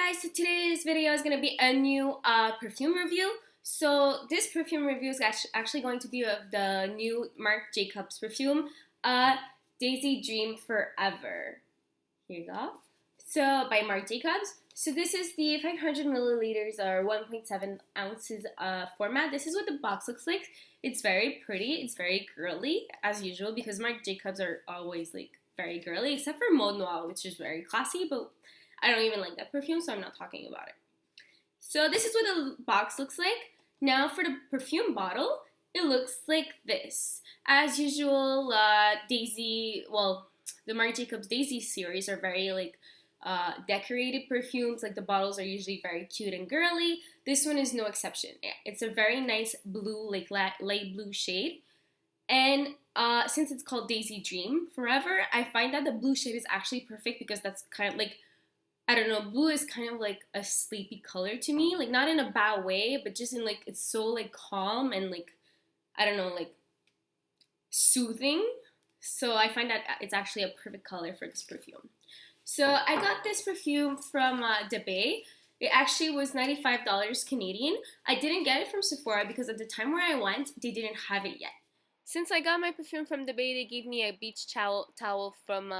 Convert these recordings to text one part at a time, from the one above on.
guys, so today's video is going to be a new perfume review. So this perfume review is actually going to be of the new Marc Jacobs perfume, Daisy Dream Forever. Here you go. So by Marc Jacobs. So this is the 500 milliliters or 1.7 ounces format. This is what the box looks like. It's very pretty. It's very girly as usual because Marc Jacobs are always like very girly, except for Mode Noir, which is very classy, but I don't even like that perfume, so I'm not talking about it. So this is what the box looks like. Now for the perfume bottle, it looks like this. As usual, the Marc Jacobs Daisy series are very decorated perfumes. Like the bottles are usually very cute and girly. This one is no exception. It's a very nice blue, like light blue shade. And since it's called Daisy Dream Forever, I find that the blue shade is actually perfect because that's kind of like, I don't know, blue is kind of like a sleepy color to me. Like not in a bad way, but just in like, it's so like calm and like, I don't know, like soothing. So I find that it's actually a perfect color for this perfume. So I got this perfume from The Bay. It actually was $95 Canadian. I didn't get it from Sephora because at the time where I went, they didn't have it yet. Since I got my perfume from The Bay, they gave me a beach towel from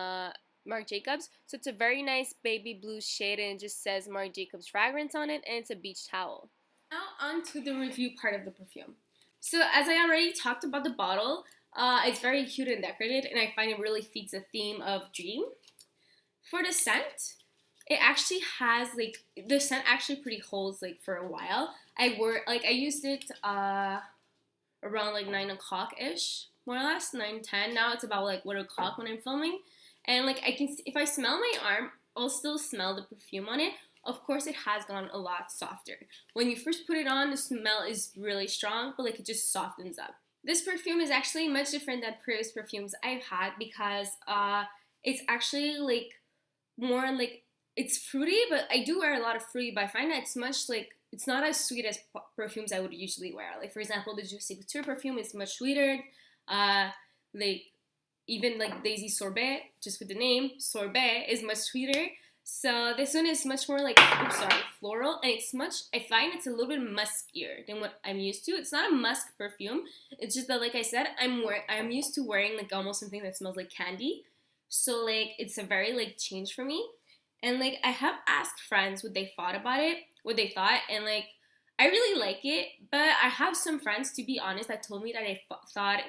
Marc Jacobs. So it's a very nice baby blue shade and it just says Marc Jacobs fragrance on it and it's a beach towel. Now on to the review part of the perfume. So as I already talked about the bottle, it's very cute and decorated and I find it really fits the theme of dream. For the scent, it actually has the scent actually pretty holds for a while. I used it around 9 o'clock ish, more or less 9:10. Now it's about 1 o'clock when I'm filming, and I can if I smell my arm, I'll still smell the perfume on it. Of course, it has gone a lot softer. When you first put it on, the smell is really strong, but it just softens up. This perfume is actually much different than previous perfumes I've had because it's actually more it's fruity, but I do wear a lot of fruity, but I find that it's not as sweet as perfumes I would usually wear. For example, the Juicy Couture perfume is much sweeter. Even Daisy Sorbet, just with the name, Sorbet is much sweeter. So this one is much more floral, and I find it's a little bit muskier than what I'm used to. It's not a musk perfume. It's just that, like I said, I'm used to wearing almost something that smells like candy. So it's a very change for me. And I have asked friends what they thought about it, and I really like it, but I have some friends, to be honest, that told me that they thought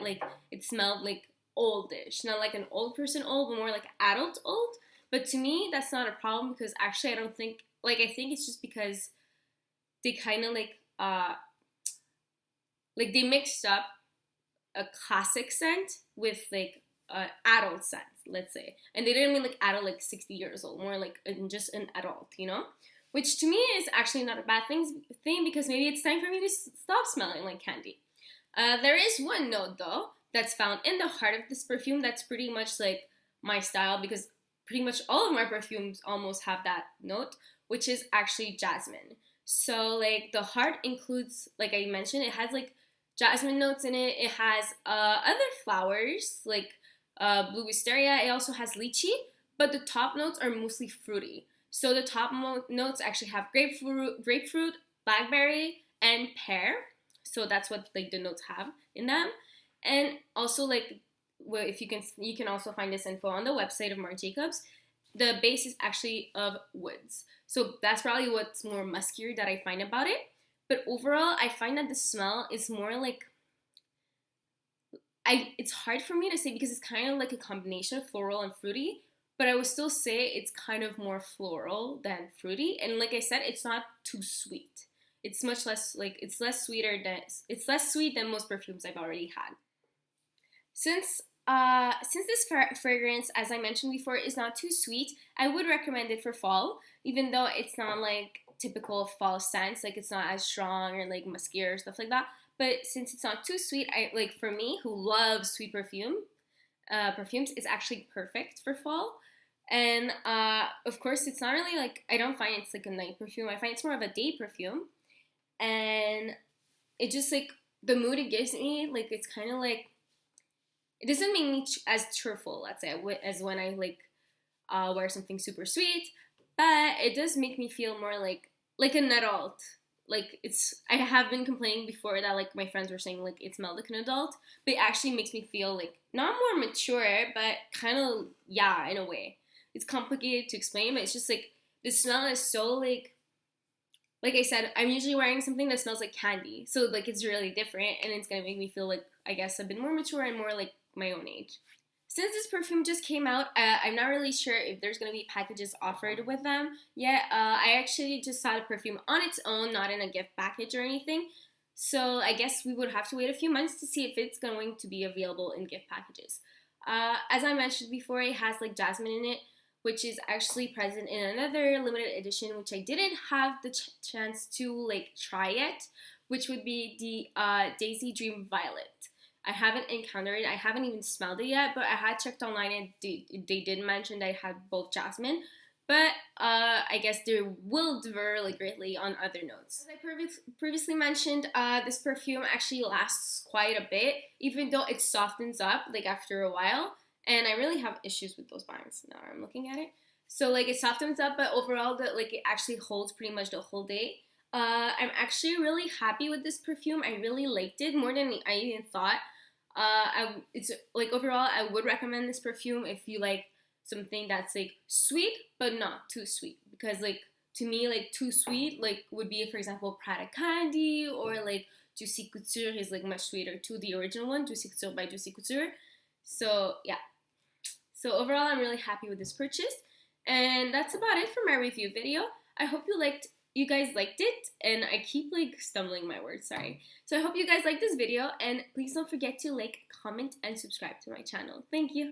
it smelled oldish, not like an old person old, but more like adult old. But to me, that's not a problem because actually I don't think I think it's just because they kind of they mixed up a classic scent with adult scent, let's say, and they didn't mean adult 60 years old, more just an adult, which to me is actually not a bad thing because maybe it's time for me to stop smelling like candy. There is one note though that's found in the heart of this perfume that's pretty much my style because pretty much all of my perfumes almost have that note, which is actually jasmine. So the heart includes, like I mentioned, it has jasmine notes in it. It has other flowers blue wisteria. It also has lychee, but the top notes are mostly fruity. So the top notes actually have grapefruit, blackberry, and pear. So that's what the notes have in them. And also if you can also find this info on the website of Marc Jacobs. The base is actually of woods. So that's probably what's more muskier that I find about it. But overall, I find that the smell is more it's hard for me to say because it's kind of a combination of floral and fruity, but I would still say it's kind of more floral than fruity. And like I said, it's not too sweet. It's much less it's less sweet than most perfumes I've already had. Since this fragrance, as I mentioned before, is not too sweet, I would recommend it for fall, even though it's not typical fall scents, it's not as strong or muskier or stuff like that. But since it's not too sweet, for me, who loves sweet perfumes, it's actually perfect for fall. And of course, it's not really I don't find it's a night perfume. I find it's more of a day perfume, and it just the mood it gives me, it's kind of it doesn't make me as cheerful, let's say, as when I wear something super sweet. but it does make me feel more like an adult. Like I have been complaining before that like my friends were saying like it smelled like an adult, but it actually makes me feel like not more mature, but kind of, yeah, in a way. It's complicated to explain, but it's just like the smell is so like I said, I'm usually wearing something that smells like candy, so like it's really different, and it's gonna make me feel like, I guess, a bit more mature and more like my own age. Since this perfume just came out, I'm not really sure if there's gonna be packages offered with them yet. I actually just saw the perfume on its own, not in a gift package or anything. So I guess we would have to wait a few months to see if it's going to be available in gift packages. As I mentioned before, it has like jasmine in it, which is actually present in another limited edition, which I didn't have the chance to like try yet, which would be the Daisy Dream Violet. I haven't encountered it. I haven't even smelled it yet, but I had checked online and they did mention they had both jasmine. But I guess they will differ like greatly on other notes. As I previously mentioned, this perfume actually lasts quite a bit, even though it softens up like after a while. And I really have issues with those bangs now I'm looking at it. So like it softens up, but overall like it actually holds pretty much the whole day. I'm actually really happy with this perfume. I really liked it more than I even thought. It's like overall, I would recommend this perfume if you like something that's like sweet but not too sweet. Because like to me, like too sweet like would be, for example, Prada Candy, or like Juicy Couture is like much sweeter to the original one, Juicy Couture by Juicy Couture. So yeah. So overall, I'm really happy with this purchase. And that's about it for my review video. I hope you guys liked it, and I keep like stumbling my words, sorry. So I hope you guys liked this video, and please don't forget to like, comment, and subscribe to my channel. Thank you.